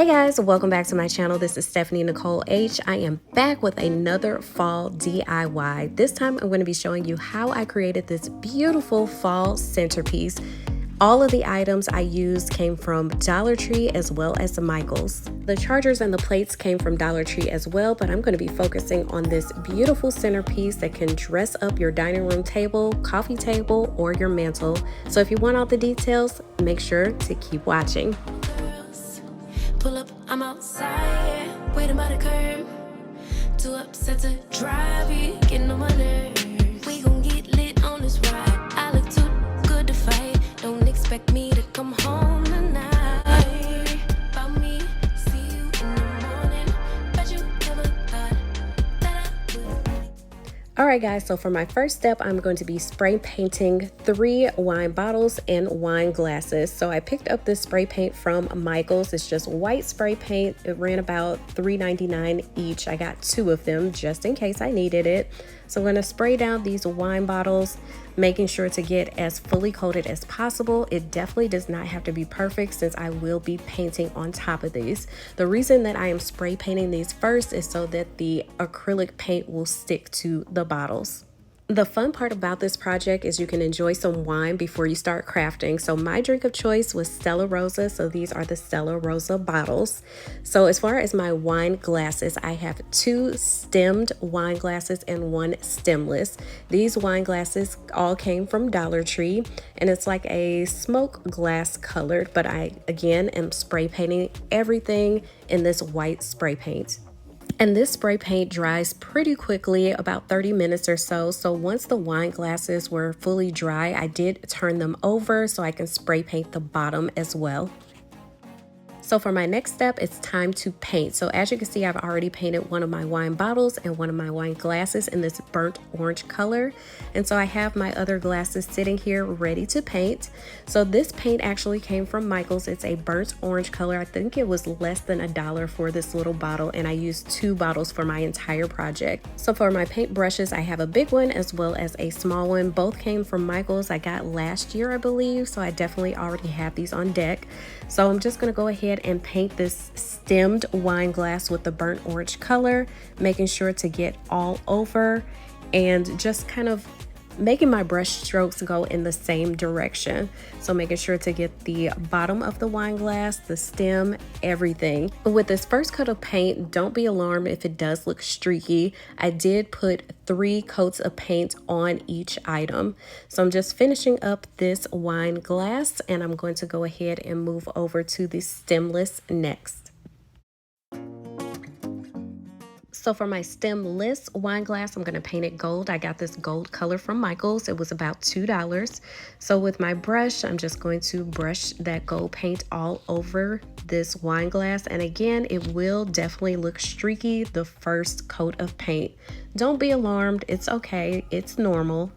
Hey guys, welcome back to my channel. This is StephanieNicoleh H. I am back with another fall DIY. This time I'm going to be showing you how I created this beautiful fall centerpiece. All of the items I used came from Dollartree as well as the Michaels. The chargers and the plates came from Dollartree as well, but I'm going to be focusing on this beautiful centerpiece that can dress up your dining room table, coffee table, or your mantle. So if you want all the details, make sure to keep watching. Pull up, I'm outside, yeah, waiting by the curb. Too upset to drive it, getting on my nerves. We gon' get lit on this ride. I look too good to fight. Don't expect me to come home tonight. About me, see you in the morning. Bet you never thought that I would. Alright guys, so for my first step, I'm going to be spray painting 3 wine bottles and wine glasses. So I picked up this spray paint from Michaels. It's just white spray paint. It ran about $3.99 each. I got 2 of them just in case I needed it. So I'm going to spray down these wine bottles, making sure to get as fully coated as possible. It definitely does not have to be perfect since I will be painting on top of these. The reason that I am spray painting these first is so that the acrylic paint will stick to the bottles. The fun part about this project is you can enjoy some wine before you start crafting. So my drink of choice was Stella Rosa. So these are the Stella Rosa bottles. So as far as my wine glasses, I have 2 stemmed wine glasses and 1 stemless. These wine glasses all came from Dollar Tree, and it's like a smoke glass colored, but I again am spray painting everything in this white spray paint. And this spray paint dries pretty quickly, about 30 minutes or so. So once the wine glasses were fully dry, I did turn them over so I can spray paint the bottom as well. So for my next step, it's time to paint. So as you can see, I've already painted one of my wine bottles and one of my wine glasses in this burnt orange color. And so I have my other glasses sitting here ready to paint. So this paint actually came from Michaels. It's a burnt orange color. I think it was less than $1 for this little bottle, and I used 2 bottles for my entire project. So for my paint brushes, I have a big one as well as a small one. Both came from Michaels. I got last year, I believe. So I definitely already have these on deck. So I'm just gonna go ahead and paint this stemmed wine glass with the burnt orange color, making sure to get all over and just kind of making my brush strokes go in the same direction. So making sure to get the bottom of the wine glass, the stem, everything. But with this first coat of paint, don't be alarmed if it does look streaky. I did put 3 coats of paint on each item. So I'm just finishing up this wine glass, and I'm going to go ahead and move over to the stemless next. So for my stemless wine glass, I'm going to paint it gold. I got this gold color from Michaels. It was about $2. So with my brush, I'm just going to brush that gold paint all over this wine glass. And again, it will definitely look streaky the first coat of paint. Don't be alarmed. It's okay. It's normal.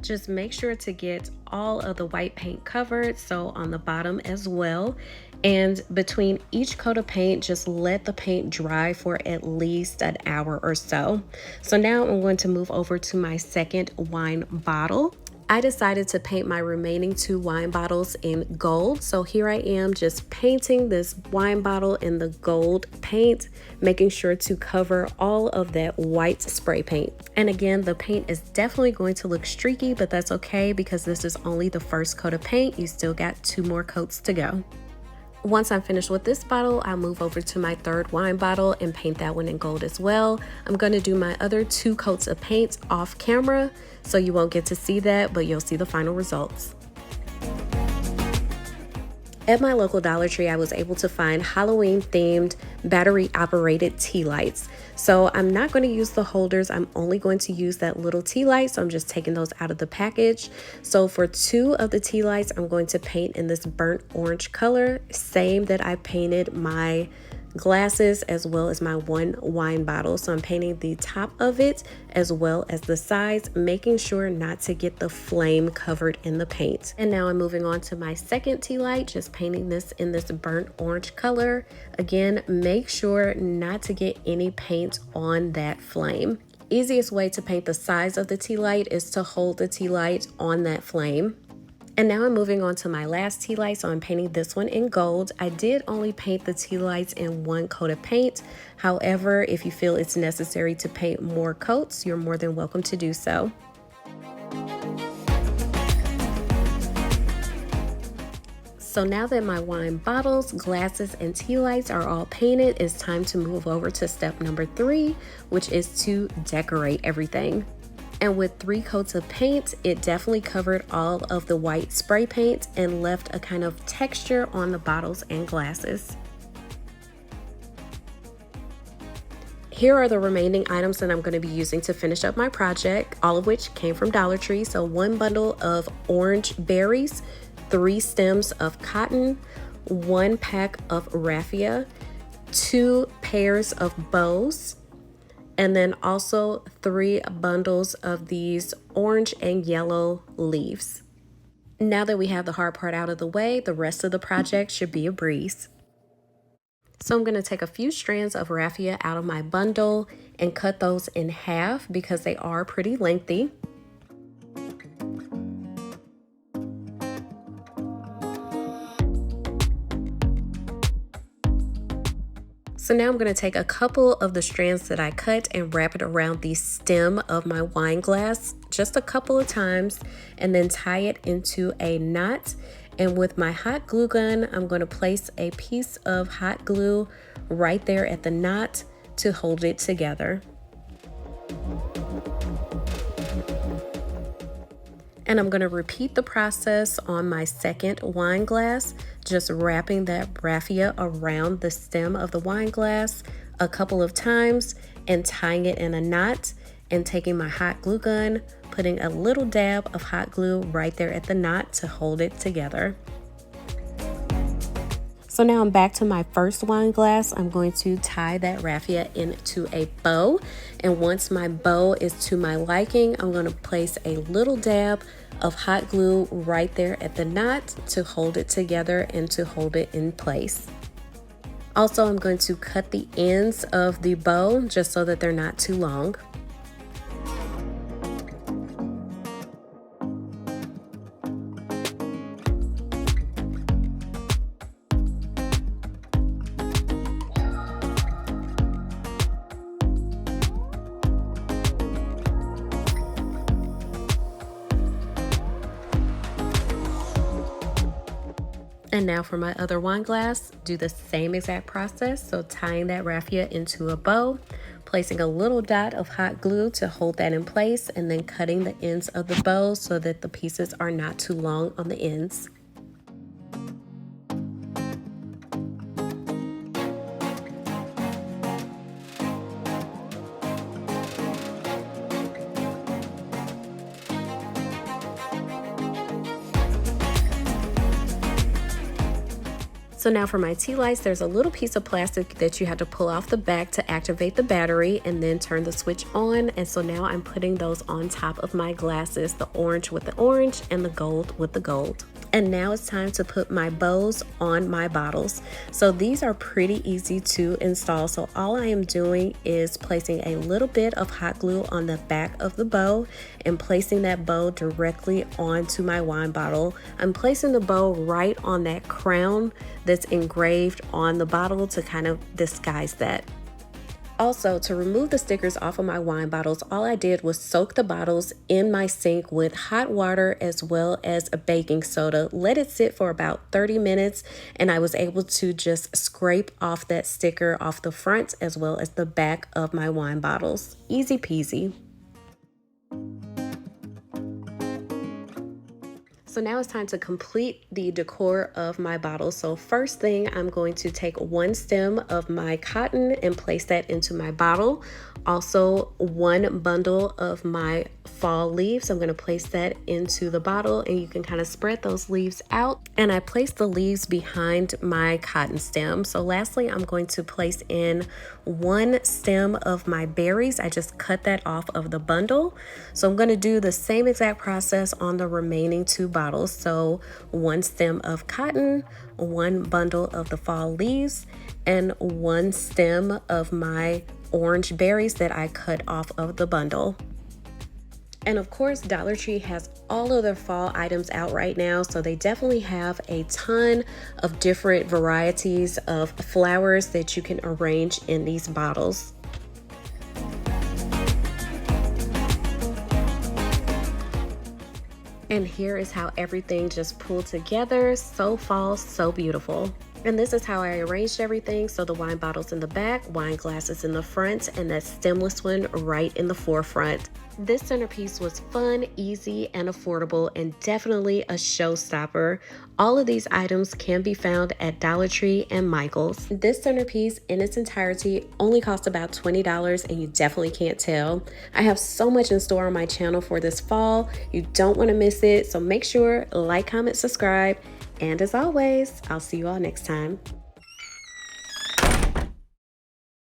Just make sure to get all of the white paint covered, so on the bottom as well. And between each coat of paint, just let the paint dry for at least an hour or so. So now I'm going to move over to my second wine bottle. I decided to paint my remaining 2 wine bottles in gold. So here I am just painting this wine bottle in the gold paint, making sure to cover all of that white spray paint. And again, the paint is definitely going to look streaky, but that's okay because this is only the first coat of paint. You still got 2 more coats to go. Once I'm finished with this bottle, I'll move over to my third wine bottle and paint that one in gold as well. I'm going to do my other 2 coats of paint off camera, so you won't get to see that, but you'll see the final results. At my local Dollar Tree, I was able to find Halloween-themed battery-operated tea lights. So I'm not going to use the holders. I'm only going to use that little tea light. So I'm just taking those out of the package. So for 2 of the tea lights, I'm going to paint in this burnt orange color, same that I painted my glasses as well as my 1 wine bottle. So I'm painting the top of it as well as the sides, making sure not to get the flame covered in the paint. And now I'm moving on to my second tea light, just painting this in this burnt orange color. Again, make sure not to get any paint on that flame. Easiest way to paint the sides of the tea light is to hold the tea light on that flame. And now I'm moving on to my last tea light, so I'm painting this one in gold. I did only paint the tea lights in one coat of paint. However, if you feel it's necessary to paint more coats, you're more than welcome to do so. So now that my wine bottles, glasses, and tea lights are all painted, it's time to move over to step number 3, which is to decorate everything. And with 3 coats of paint, it definitely covered all of the white spray paint and left a kind of texture on the bottles and glasses. Here are the remaining items that I'm going to be using to finish up my project, all of which came from Dollartree. So 1 bundle of orange berries, 3 stems of cotton, 1 pack of raffia, 2 pairs of bows, and then also 3 bundles of these orange and yellow leaves. Now that we have the hard part out of the way, the rest of the project should be a breeze. So I'm going to take a few strands of raffia out of my bundle and cut those in half because they are pretty lengthy. So now I'm going to take a couple of the strands that I cut and wrap it around the stem of my wine glass just a couple of times and then tie it into a knot. And with my hot glue gun, I'm going to place a piece of hot glue right there at the knot to hold it together. And I'm going to repeat the process on my second wine glass, just wrapping that raffia around the stem of the wine glass a couple of times and tying it in a knot and taking my hot glue gun, putting a little dab of hot glue right there at the knot to hold it together. So now I'm back to my first wine glass. I'm going to tie that raffia into a bow. And once my bow is to my liking, I'm going to place a little dab of hot glue right there at the knot to hold it together and to hold it in place. Also, I'm going to cut the ends of the bow just so that they're not too long. And now for my other wine glass, do the same exact process. So tying that raffia into a bow, placing a little dot of hot glue to hold that in place, and then cutting the ends of the bow so that the pieces are not too long on the ends. So now for my tea lights, there's a little piece of plastic that you have to pull off the back to activate the battery and then turn the switch on. And so now I'm putting those on top of my glasses, the orange with the orange and the gold with the gold. And now it's time to put my bows on my bottles. So these are pretty easy to install. So all I am doing is placing a little bit of hot glue on the back of the bow and placing that bow directly onto my wine bottle. I'm placing the bow right on that crown that's engraved on the bottle to kind of disguise that. Also, to remove the stickers off of my wine bottles, all I did was soak the bottles in my sink with hot water as well as a baking soda, let it sit for about 30 minutes, and I was able to just scrape off that sticker off the front as well as the back of my wine bottles. Easy peasy. So now it's time to complete the decor of my bottle. So first thing, I'm going to take 1 stem of my cotton and place that into my bottle. Also 1 bundle of my fall leaves. I'm going to place that into the bottle, and you can kind of spread those leaves out. And I place the leaves behind my cotton stem. So lastly, I'm going to place in 1 stem of my berries. I just cut that off of the bundle. So I'm going to do the same exact process on the remaining 2 bottles. So 1 stem of cotton, 1 bundle of the fall leaves, and 1 stem of my orange berries that I cut off of the bundle. And of course, Dollar Tree has all of their fall items out right now, so they definitely have a ton of different varieties of flowers that you can arrange in these bottles. And here is how everything just pulled together. So fall, so beautiful. And this is how I arranged everything. So the wine bottles in the back, wine glasses in the front, and that stemless one right in the forefront. This centerpiece was fun, easy, and affordable, and definitely a showstopper. All of these items can be found at Dollar Tree and Michael's. This centerpiece in its entirety only cost about $20, and you definitely can't tell. I have so much in store on my channel for this fall. You don't want to miss it, so make sure like, comment, subscribe, and as always, I'll see you all next time.